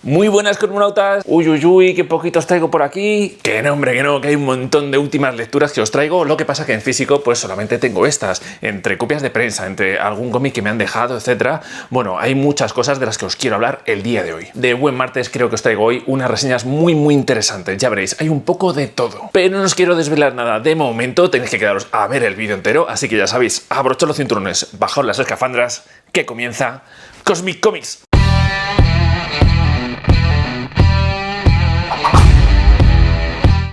Muy buenas, cosmonautas. Uy, uy, uy, qué poquitos traigo por aquí. Que no, hombre, que no, que hay un montón de últimas lecturas que os traigo. Lo que pasa que en físico pues solamente tengo estas, entre copias de prensa, entre algún cómic que me han dejado, etcétera. Bueno, hay muchas cosas de las que os quiero hablar el día de hoy. De buen martes creo que os traigo hoy unas reseñas muy interesantes. Ya veréis, hay un poco de todo. Pero no os quiero desvelar nada. De momento tenéis que quedaros a ver el vídeo entero, así que ya sabéis, abrochad los cinturones, bajaos las escafandras, que comienza Cosmic Comics.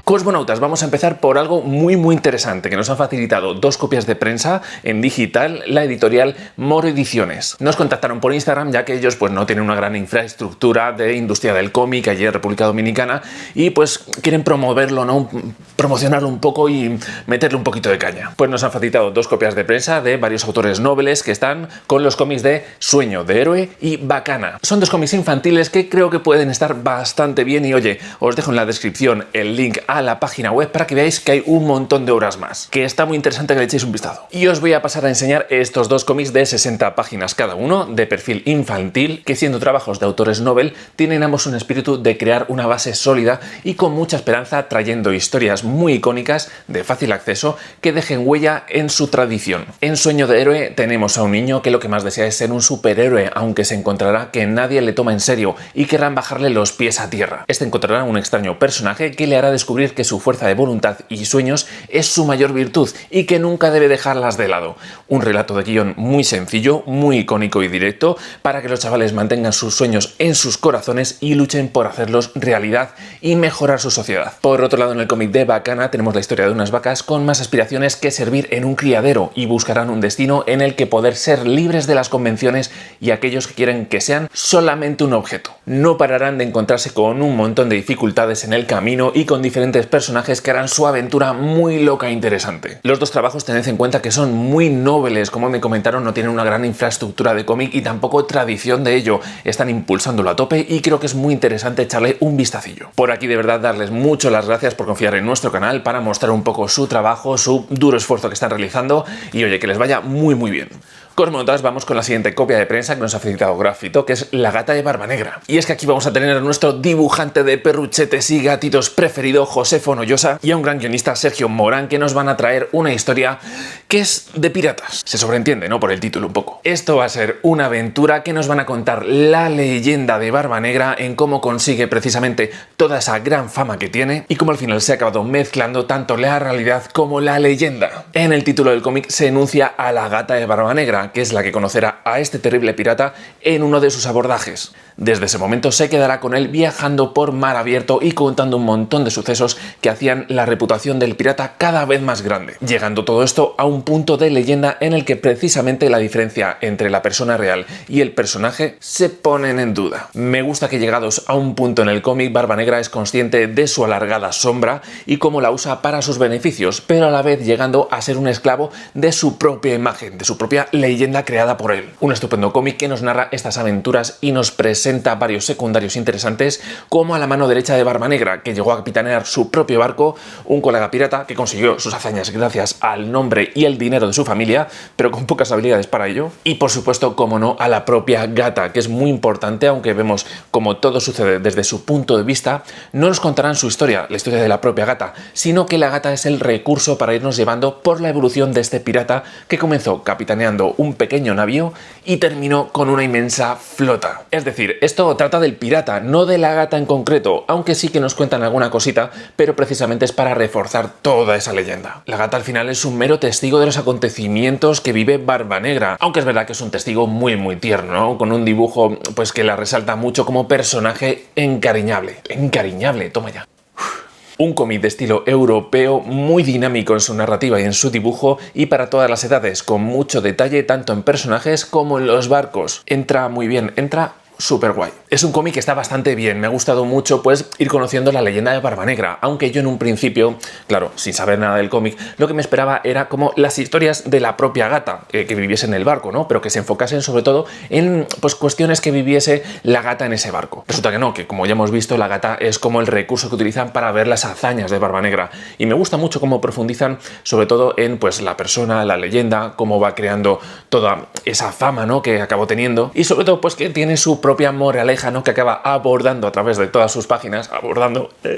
Cosmonautas, vamos a empezar por algo muy interesante que nos ha facilitado dos copias de prensa en digital, la editorial Moro Ediciones. Nos contactaron por Instagram ya que ellos pues no tienen una gran infraestructura de industria del cómic allí en República Dominicana y pues quieren promoverlo, ¿no? Promocionarlo un poco y meterle un poquito de caña. Pues nos han facilitado dos copias de prensa de varios autores nobles que están con los cómics de Sueño de Héroe y Bacana. Son dos cómics infantiles que creo que pueden estar bastante bien y oye, os dejo en la descripción el link a la página web para que veáis que hay un montón de obras más, que está muy interesante que le echéis un vistazo. Y os voy a pasar a enseñar estos dos cómics de 60 páginas cada uno, de perfil infantil, que siendo trabajos de autores novel, tienen ambos un espíritu de crear una base sólida y con mucha esperanza, trayendo historias muy icónicas de fácil acceso que dejen huella en su tradición. En Sueño de Héroe tenemos a un niño que lo que más desea es ser un superhéroe, aunque se encontrará que nadie le toma en serio y querrán bajarle los pies a tierra. Este encontrará un extraño personaje que le hará descubrir que su fuerza de voluntad y sueños es su mayor virtud y que nunca debe dejarlas de lado. Un relato de guión muy sencillo, muy icónico y directo para que los chavales mantengan sus sueños en sus corazones y luchen por hacerlos realidad y mejorar su sociedad. Por otro lado, en el cómic de Bacana tenemos la historia de unas vacas con más aspiraciones que servir en un criadero y buscarán un destino en el que poder ser libres de las convenciones y aquellos que quieren que sean solamente un objeto. No pararán de encontrarse con un montón de dificultades en el camino y con diferentes personajes que harán su aventura muy loca e interesante. Los dos trabajos tened en cuenta que son muy nobles, como me comentaron, no tienen una gran infraestructura de cómic y tampoco tradición de ello. Están impulsándolo a tope y creo que es muy interesante echarle un vistacillo. Por aquí de verdad darles mucho las gracias por confiar en nuestro canal para mostrar un poco su trabajo, su duro esfuerzo que están realizando y oye, que les vaya muy bien. Cosmonautas, vamos con la siguiente copia de prensa que nos ha facilitado Grafito, que es La Gata de Barba Negra. Y es que aquí vamos a tener a nuestro dibujante de perruchetes y gatitos preferido, José Fonollosa, y a un gran guionista, Sergio Morán, que nos van a traer una historia que es de piratas. Se sobreentiende, ¿no? Por el título un poco. Esto va a ser una aventura que nos van a contar la leyenda de Barba Negra en cómo consigue precisamente toda esa gran fama que tiene y cómo al final se ha acabado mezclando tanto la realidad como la leyenda. En el título del cómic se enuncia a la Gata de Barba Negra, que es la que conocerá a este terrible pirata en uno de sus abordajes. Desde ese momento se quedará con él viajando por mar abierto y contando un montón de sucesos que hacían la reputación del pirata cada vez más grande, llegando todo esto a un punto de leyenda en el que precisamente la diferencia entre la persona real y el personaje se ponen en duda. Me gusta que llegados a un punto en el cómic, Barba Negra es consciente de su alargada sombra y cómo la usa para sus beneficios, pero a la vez llegando a ser un esclavo de su propia imagen, de su propia leyenda creada por él. Un estupendo cómic que nos narra estas aventuras y nos presenta varios secundarios interesantes, como a la mano derecha de Barba Negra, que llegó a capitanear su propio barco, un colega pirata que consiguió sus hazañas gracias al nombre y el dinero de su familia, pero con pocas habilidades para ello, y por supuesto, como no, a la propia gata, que es muy importante, aunque vemos como todo sucede desde su punto de vista. No nos contarán su historia, la historia de la propia gata, sino que la gata es el recurso para irnos llevando por la evolución de este pirata que comenzó capitaneando un pequeño navío y terminó con una inmensa flota. Es decir, esto trata del pirata, no de la gata en concreto, aunque sí que nos cuentan alguna cosita, pero precisamente es para reforzar toda esa leyenda. La gata al final es un mero testigo de los acontecimientos que vive Barba Negra, aunque es verdad que es un testigo muy tierno, ¿no? Con un dibujo pues que la resalta mucho como personaje encariñable. Encariñable, toma ya. Un cómic de estilo europeo muy dinámico en su narrativa y en su dibujo y para todas las edades, con mucho detalle tanto en personajes como en los barcos. Entra muy bien, entra súper guay. Es un cómic que está bastante bien, me ha gustado mucho pues ir conociendo la leyenda de Barba Negra, aunque yo en un principio, claro, sin saber nada del cómic, lo que me esperaba era como las historias de la propia gata, que viviese en el barco, ¿no? Pero que se enfocasen sobre todo en pues cuestiones que viviese la gata en ese barco. Resulta que no, que como ya hemos visto, la gata es como el recurso que utilizan para ver las hazañas de Barba Negra, y me gusta mucho cómo profundizan sobre todo en pues la persona, la leyenda, cómo va creando toda esa fama, ¿no? Que acabó teniendo, y sobre todo pues que tiene su propia moraleja lejano que acaba abordando a través de todas sus páginas,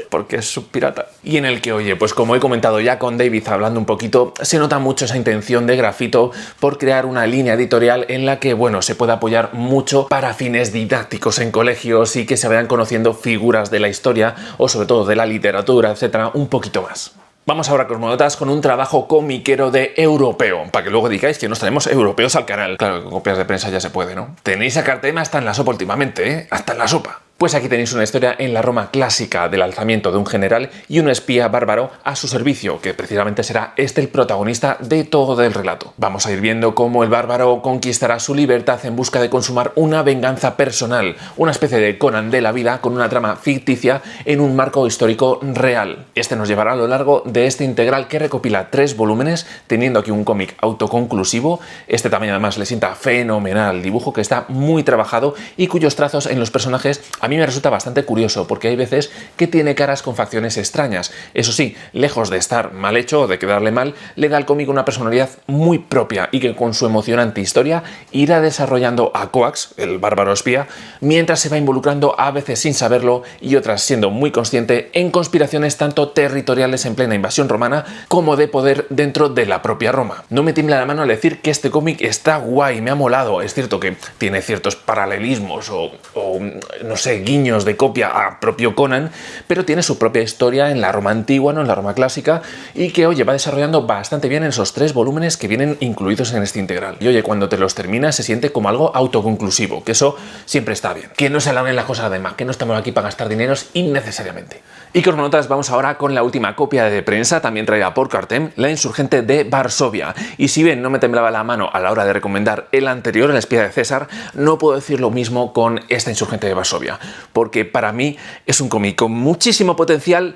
porque es subpirata, y en el que, oye, pues como he comentado ya con David hablando un poquito, se nota mucho esa intención de Grafito por crear una línea editorial en la que, bueno, se puede apoyar mucho para fines didácticos en colegios y que se vayan conociendo figuras de la historia o sobre todo de la literatura, etcétera, un poquito más. Vamos ahora, cosmonautas, con un trabajo comiquero de europeo, para que luego digáis que nos traemos europeos al canal. Claro, con copias de prensa ya se puede, ¿no? Tenéis a Cartema hasta en la sopa últimamente, ¿eh? Hasta en la sopa. Pues aquí tenéis una historia en la Roma clásica del alzamiento de un general y un espía bárbaro a su servicio, que precisamente será este el protagonista de todo el relato. Vamos a ir viendo cómo el bárbaro conquistará su libertad en busca de consumar una venganza personal, una especie de Conan de la vida con una trama ficticia en un marco histórico real. Este nos llevará a lo largo de este integral que recopila 3 volúmenes, teniendo aquí un cómic autoconclusivo. Este también además le sienta fenomenal el dibujo, que está muy trabajado y cuyos trazos en los personajes a mí me resulta bastante curioso, porque hay veces que tiene caras con facciones extrañas. Eso sí, lejos de estar mal hecho o de quedarle mal, le da al cómic una personalidad muy propia y que con su emocionante historia irá desarrollando a Coax, el bárbaro espía, mientras se va involucrando a veces sin saberlo y otras siendo muy consciente en conspiraciones tanto territoriales en plena invasión romana como de poder dentro de la propia Roma. No me tiembla la mano al decir que este cómic está guay, me ha molado. Es cierto que tiene ciertos paralelismos o no sé, guiños de copia a propio Conan, pero tiene su propia historia en la Roma antigua, no en la Roma clásica, y que, oye, va desarrollando bastante bien en esos 3 volúmenes que vienen incluidos en este integral. Y oye, cuando te los terminas se siente como algo autoconclusivo, que eso siempre está bien. Que no se alarguen las cosas de más, que no estamos aquí para gastar dineros innecesariamente. Y cosmonautas, vamos ahora con la última copia de prensa, también traída por Cartem, La insurgente de Varsovia. Y si bien no me temblaba la mano a la hora de recomendar el anterior, El espía de César, no puedo decir lo mismo con esta insurgente de Varsovia, porque para mí es un cómic con muchísimo potencial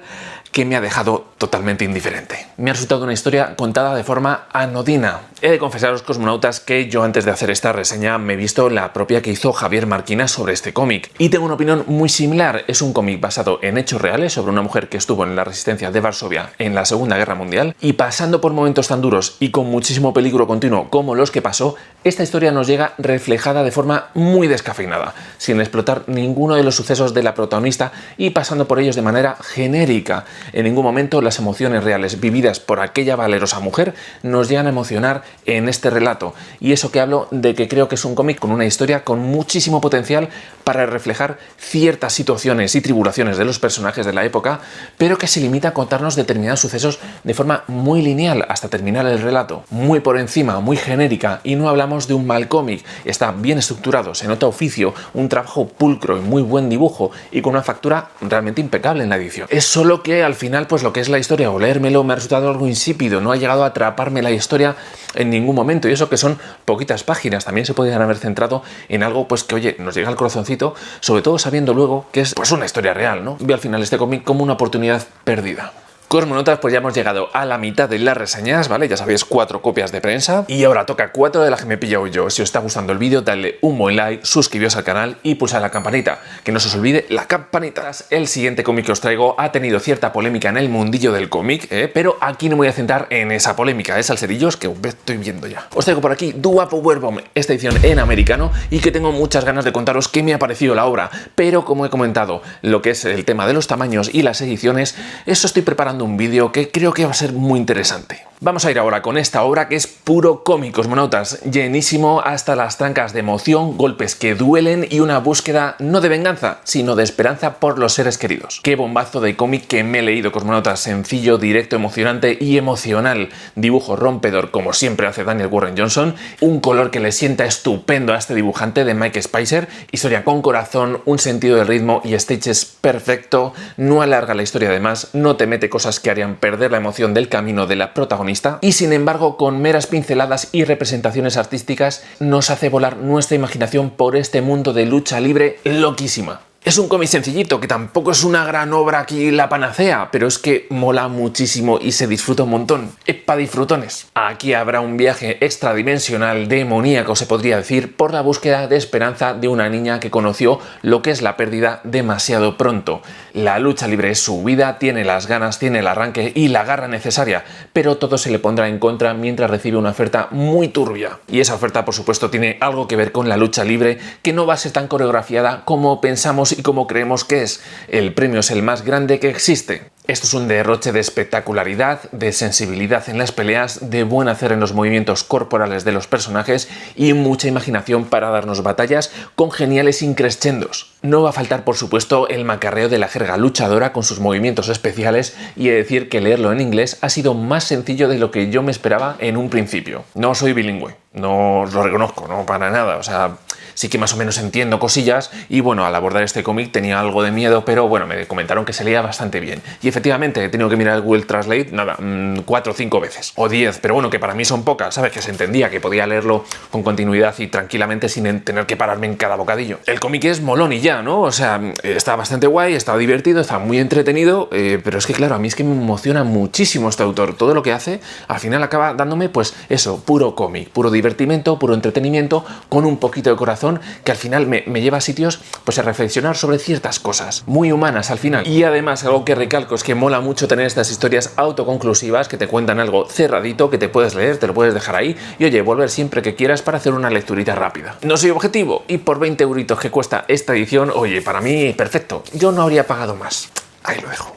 que me ha dejado totalmente indiferente. Me ha resultado una historia contada de forma anodina. He de confesaros, cosmonautas, que yo antes de hacer esta reseña me he visto la propia que hizo Javier Marquina sobre este cómic y tengo una opinión muy similar. Es un cómic basado en hechos reales sobre una mujer que estuvo en la resistencia de Varsovia en la Segunda Guerra Mundial, y pasando por momentos tan duros y con muchísimo peligro continuo como los que pasó, esta historia nos llega reflejada de forma muy descafeinada, sin explotar ninguno de los sucesos de la protagonista y pasando por ellos de manera genérica. En ningún momento las emociones reales vividas por aquella valerosa mujer nos llegan a emocionar en este relato, y eso que hablo de que creo que es un cómic con una historia con muchísimo potencial para reflejar ciertas situaciones y tribulaciones de los personajes de la época, pero que se limita a contarnos determinados sucesos de forma muy lineal hasta terminar el relato, muy por encima, muy genérica, y no hablamos de un mal cómic. Está bien estructurado, se nota oficio, un trabajo pulcro y muy buen dibujo, y con una factura realmente impecable en la edición. Es solo que al final, pues lo que es la historia o leérmelo me ha resultado algo insípido, no ha llegado a atraparme la historia en ningún momento, y eso que son poquitas páginas. También se podrían haber centrado en algo pues que, oye, nos llega al corazoncito, sobre todo sabiendo luego que es pues una historia real, ¿no? Veo al final este cómic como una oportunidad perdida. Cosmonautas, pues ya hemos llegado a la mitad de las reseñas, ¿vale? Ya sabéis, 4 copias de prensa. Y ahora toca 4 de las que me he pillado yo. Si os está gustando el vídeo, dadle un buen like, suscribiros al canal y pulsad la campanita. Que no se os olvide la campanita. El siguiente cómic que os traigo ha tenido cierta polémica en el mundillo del cómic, pero aquí no me voy a centrar en esa polémica, salserillos que estoy viendo ya. Os traigo por aquí Dua Powerbomb, esta edición en americano, y que tengo muchas ganas de contaros qué me ha parecido la obra. Pero como he comentado, lo que es el tema de los tamaños y las ediciones, eso estoy preparando un vídeo que creo que va a ser muy interesante. Vamos a ir ahora con esta obra que es puro cómic, cosmonautas, llenísimo hasta las trancas de emoción, golpes que duelen y una búsqueda no de venganza, sino de esperanza por los seres queridos. Qué bombazo de cómic que me he leído, cosmonautas, sencillo, directo, emocionante y emocional. Dibujo rompedor como siempre hace Daniel Warren Johnson, un color que le sienta estupendo a este dibujante de Mike Spicer, historia con corazón, un sentido del ritmo y stages perfecto, no alarga la historia además, no te mete cosas que harían perder la emoción del camino de la protagonista, y sin embargo con meras pinceladas y representaciones artísticas nos hace volar nuestra imaginación por este mundo de lucha libre loquísima. Es un cómic sencillito, que tampoco es una gran obra aquí la panacea, pero es que mola muchísimo y se disfruta un montón. Es pa' disfrutones. Aquí habrá un viaje extradimensional demoníaco, se podría decir, por la búsqueda de esperanza de una niña que conoció lo que es la pérdida demasiado pronto. La lucha libre es su vida, tiene las ganas, tiene el arranque y la garra necesaria, pero todo se le pondrá en contra mientras recibe una oferta muy turbia. Y esa oferta, por supuesto, tiene algo que ver con la lucha libre, que no va a ser tan coreografiada como pensamos y como creemos que es. El premio es el más grande que existe. Esto es un derroche de espectacularidad, de sensibilidad en las peleas, de buen hacer en los movimientos corporales de los personajes y mucha imaginación para darnos batallas con geniales increscendos. No va a faltar, por supuesto, el macarreo de la jerga luchadora con sus movimientos especiales, y he de decir que leerlo en inglés ha sido más sencillo de lo que yo me esperaba en un principio. No soy bilingüe, no lo reconozco, no para nada, o sea, sí que más o menos entiendo cosillas y bueno, al abordar este cómic tenía algo de miedo, pero bueno, me comentaron que se leía bastante bien. Y efectivamente he tenido que mirar el Google Translate, nada, 4 o 5 veces, o 10, pero bueno, que para mí son pocas, ¿sabes? Que se entendía que podía leerlo con continuidad y tranquilamente sin tener que pararme en cada bocadillo. El cómic es molón y ya, ¿no? O sea, está bastante guay, está divertido, está muy entretenido, pero es que claro, a mí es que me emociona muchísimo este autor. Todo lo que hace, al final acaba dándome, pues eso, puro cómic, puro divertimento, puro entretenimiento, con un poquito de corazón, que al final me lleva a sitios pues a reflexionar sobre ciertas cosas muy humanas al final. Y además algo que recalco es que mola mucho tener estas historias autoconclusivas que te cuentan algo cerradito, que te puedes leer, te lo puedes dejar ahí y oye, volver siempre que quieras para hacer una lecturita rápida. No soy objetivo y por 20 euritos que cuesta esta edición, oye, para mí perfecto, yo no habría pagado más. Ahí lo dejo.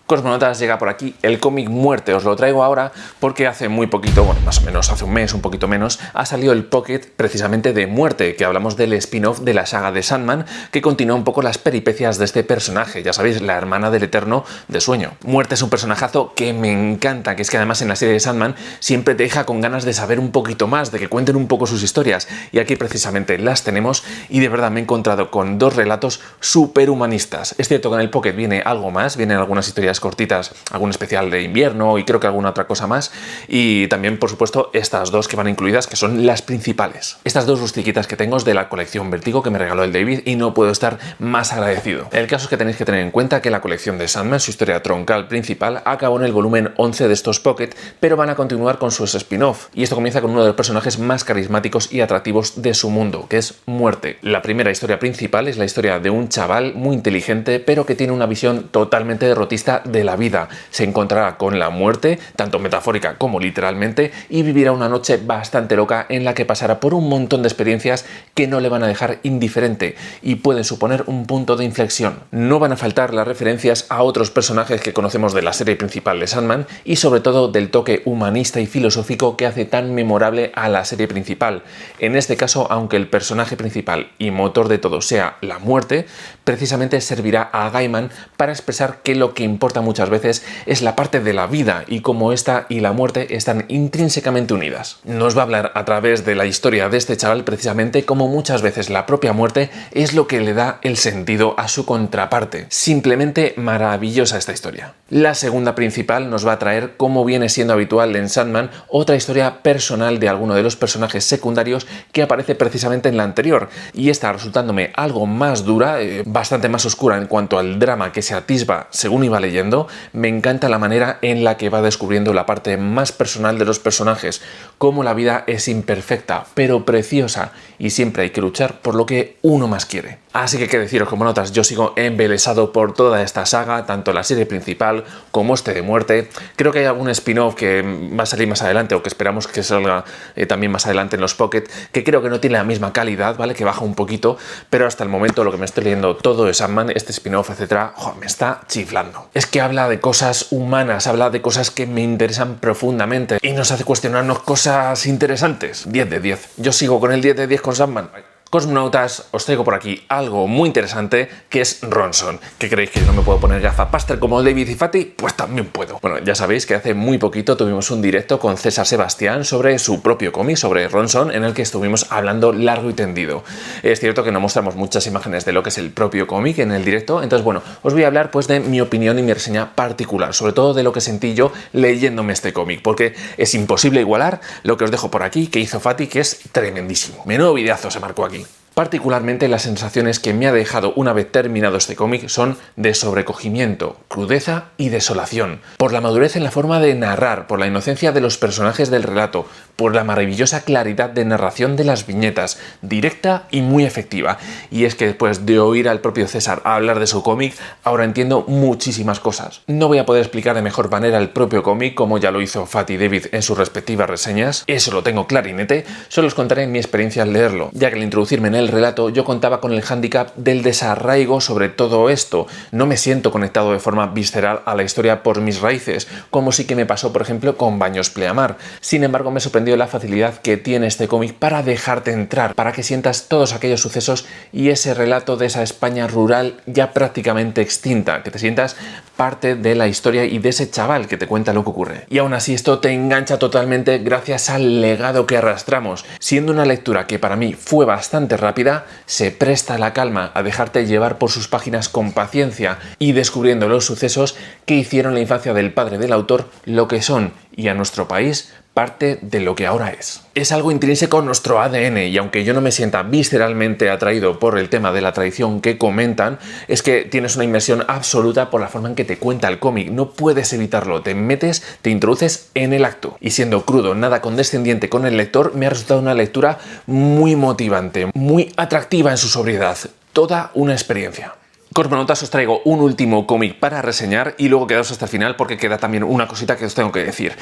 Cosmonautas, llega por aquí el cómic Muerte. Os lo traigo ahora porque hace muy poquito, bueno, más o menos hace un mes, un poquito menos, ha salido el Pocket precisamente de Muerte, que hablamos del spin-off de la saga de Sandman, que continúa un poco las peripecias de este personaje, ya sabéis, la hermana del Eterno de Sueño. Muerte es un personajazo que me encanta, que es que además en la serie de Sandman siempre te deja con ganas de saber un poquito más, de que cuenten un poco sus historias, y aquí precisamente las tenemos, y de verdad me he encontrado con dos relatos súper humanistas. Es cierto que en el Pocket viene algo más, vienen algunas historias cortitas, algún especial de invierno y creo que alguna otra cosa más, y también por supuesto estas dos que van incluidas, que son las principales. Estas dos rustiquitas que tengo es de la colección Vértigo que me regaló el David y no puedo estar más agradecido. El caso es que tenéis que tener en cuenta que la colección de Sandman, su historia troncal principal, acabó en el volumen 11 de estos Pocket, pero van a continuar con sus spin-off, y esto comienza con uno de los personajes más carismáticos y atractivos de su mundo, que es Muerte. La primera historia principal es la historia de un chaval muy inteligente pero que tiene una visión totalmente derrotista de la vida. Se encontrará con la muerte, tanto metafórica como literalmente, y vivirá una noche bastante loca en la que pasará por un montón de experiencias que no le van a dejar indiferente y pueden suponer un punto de inflexión. No van a faltar las referencias a otros personajes que conocemos de la serie principal de Sandman y sobre todo del toque humanista y filosófico que hace tan memorable a la serie principal. En este caso, aunque el personaje principal y motor de todo sea la muerte, precisamente servirá a Gaiman para expresar que lo que importa muchas veces es la parte de la vida y cómo esta y la muerte están intrínsecamente unidas. Nos va a hablar a través de la historia de este chaval precisamente cómo muchas veces la propia muerte es lo que le da el sentido a su contraparte. Simplemente maravillosa esta historia. La segunda principal nos va a traer, como viene siendo habitual en Sandman, otra historia personal de alguno de los personajes secundarios que aparece precisamente en la anterior, y esta resultándome algo más dura, bastante más oscura en cuanto al drama que se atisba según iba leyendo. Me encanta la manera en la que va descubriendo la parte más personal de los personajes, cómo la vida es imperfecta pero preciosa y siempre hay que luchar por lo que uno más quiere. Así que qué deciros, Cosmonautas, yo sigo embelesado por toda esta saga, tanto la serie principal como este de Muerte. Creo que hay algún spin-off que va a salir más adelante o que esperamos que salga también más adelante en los Pocket, que creo que no tiene la misma calidad, ¿vale? Que baja un poquito, pero hasta el momento lo que me estoy leyendo todo de Sandman, este spin-off, etcétera, me está chiflando. Es que habla de cosas humanas, habla de cosas que me interesan profundamente y nos hace cuestionarnos cosas interesantes. 10 de 10. Yo sigo con el 10 de 10 con Sandman. Cosmonautas, os traigo por aquí algo muy interesante que es Ronson. ¿Qué creéis, que no me puedo poner gafapaster como David y Fati? Pues también puedo. Bueno, ya sabéis que hace muy poquito tuvimos un directo con César Sebastián sobre su propio cómic, sobre Ronson, en el que estuvimos hablando largo y tendido. Es cierto que no mostramos muchas imágenes de lo que es el propio cómic en el directo, entonces bueno, os voy a hablar pues de mi opinión y mi reseña particular, sobre todo de lo que sentí yo leyéndome este cómic, porque es imposible igualar lo que os dejo por aquí que hizo Fati, que es tremendísimo. Menudo videazo se marcó aquí. Particularmente las sensaciones que me ha dejado una vez terminado este cómic son de sobrecogimiento, crudeza y desolación, por la madurez en la forma de narrar, por la inocencia de los personajes del relato, por la maravillosa claridad de narración de las viñetas, directa y muy efectiva. Y es que después de oír al propio César hablar de su cómic, ahora entiendo muchísimas cosas. No voy a poder explicar de mejor manera el propio cómic, como ya lo hizo Fat y David en sus respectivas reseñas, eso lo tengo clarinete, solo os contaré mi experiencia al leerlo, ya que al introducirme en el relato yo contaba con el hándicap del desarraigo sobre todo esto. No me siento conectado de forma visceral a la historia por mis raíces, como sí que me pasó por ejemplo con Baños Pleamar. Sin embargo, me sorprendió la facilidad que tiene este cómic para dejarte entrar, para que sientas todos aquellos sucesos y ese relato de esa España rural ya prácticamente extinta, que te sientas parte de la historia y de ese chaval que te cuenta lo que ocurre. Y aún así esto te engancha totalmente gracias al legado que arrastramos. Siendo una lectura que para mí fue bastante rápida, se presta la calma a dejarte llevar por sus páginas con paciencia y descubriendo los sucesos que hicieron la infancia del padre del autor lo que son, y a nuestro país parte de lo que ahora es. Es algo intrínseco a nuestro ADN y aunque yo no me sienta visceralmente atraído por el tema de la tradición que comentan, es que tienes una inmersión absoluta por la forma en que te cuenta el cómic. No puedes evitarlo, te metes, te introduces en el acto. Y siendo crudo, nada condescendiente con el lector, me ha resultado una lectura muy motivante, muy atractiva en su sobriedad. Toda una experiencia. Cosmonautas, os traigo un último cómic para reseñar y luego quedaos hasta el final porque queda también una cosita que os tengo que decir.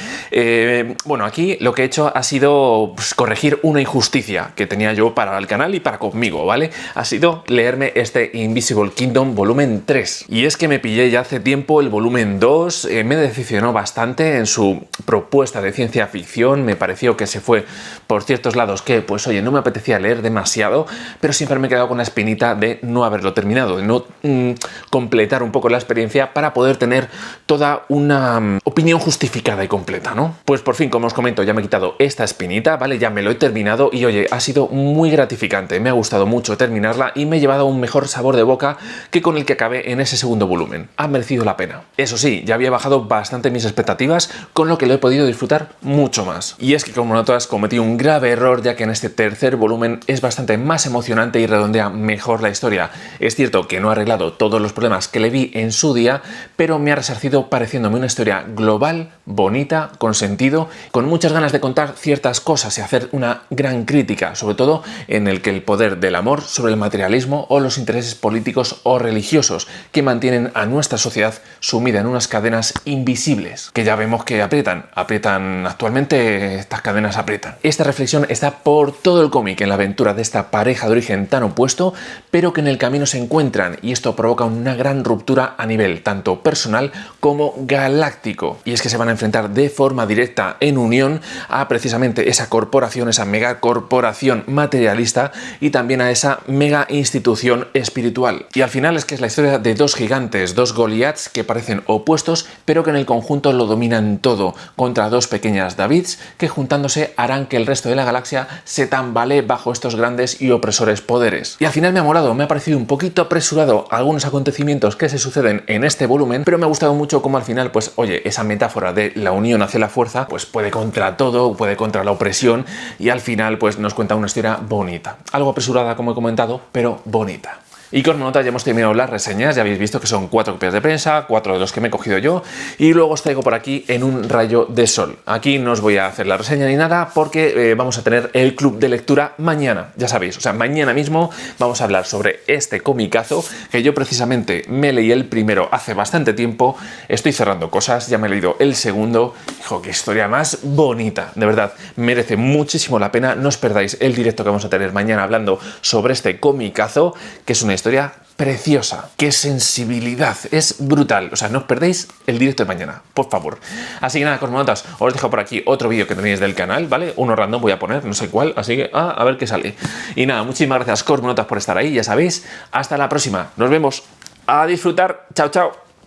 Bueno, aquí lo que he hecho ha sido corregir una injusticia que tenía yo para el canal y para conmigo, ¿vale? Ha sido leerme este Invisible Kingdom volumen 3. Y es que me pillé ya hace tiempo el volumen 2, me decepcionó bastante en su propuesta de ciencia ficción, me pareció que se fue por ciertos lados que, pues oye, no me apetecía leer demasiado, pero siempre me he quedado con la espinita de no haberlo terminado, de no completar un poco la experiencia para poder tener toda una opinión justificada y completa, ¿no? Pues por fin, como os comento, ya me he quitado esta espinita, ¿vale? Ya me lo he terminado y oye, ha sido muy gratificante, me ha gustado mucho terminarla y me he llevado un mejor sabor de boca que con el que acabé en ese segundo volumen. Ha merecido la pena. Eso sí, ya había bajado bastante mis expectativas, con lo que lo he podido disfrutar mucho más. Y es que como notas cometí un grave error, ya que en este tercer volumen es bastante más emocionante y redondea mejor la historia. Es cierto que no ha arreglado todos los problemas que le vi en su día, pero me ha resarcido pareciéndome una historia global, bonita, con sentido, con muchas ganas de contar ciertas cosas y hacer una gran crítica, sobre todo en el que el poder del amor sobre el materialismo o los intereses políticos o religiosos que mantienen a nuestra sociedad sumida en unas cadenas invisibles, que ya vemos que aprietan actualmente, estas cadenas aprietan. Esta reflexión está por todo el cómic en la aventura de esta pareja de origen tan opuesto, pero que en el camino se encuentran, y esto provoca una gran ruptura a nivel tanto personal como galáctico. Y es que se van a enfrentar de forma directa en unión a precisamente esa corporación, esa megacorporación materialista y también a esa mega institución espiritual. Y al final es que es la historia de dos gigantes, dos Goliaths que parecen opuestos, pero que en el conjunto lo dominan todo, contra dos pequeñas Davids que juntándose harán que el resto de la galaxia se tambalee bajo estos grandes y opresores poderes. Y al final me ha molado, me ha parecido un poquito apresurado algunos acontecimientos que se suceden en este volumen, pero me ha gustado mucho cómo al final, pues oye, esa metáfora de la unión hace la fuerza, pues puede contra todo, puede contra la opresión y al final pues nos cuenta una historia bonita. Algo apresurada como he comentado, pero bonita. Y Cosmonautas, ya hemos terminado las reseñas, ya habéis visto que son 4 copias de prensa, 4 de los que me he cogido yo, y luego os traigo por aquí en un rayo de sol. Aquí no os voy a hacer la reseña ni nada porque vamos a tener el club de lectura mañana, ya sabéis, o sea, mañana mismo vamos a hablar sobre este comicazo que yo precisamente me leí el primero hace bastante tiempo, estoy cerrando cosas, ya me he leído el segundo, hijo, qué historia más bonita, de verdad, merece muchísimo la pena, no os perdáis el directo que vamos a tener mañana hablando sobre este comicazo, que es una historia preciosa, qué sensibilidad, es brutal, o sea, no os perdéis el directo de mañana, por favor. Así que nada, cosmonautas, os dejo por aquí otro vídeo que tenéis del canal, ¿vale? Uno random voy a poner, no sé cuál, así que a ver qué sale. Y nada, muchísimas gracias, cosmonautas, por estar ahí, ya sabéis, hasta la próxima, nos vemos, a disfrutar, chao, chao.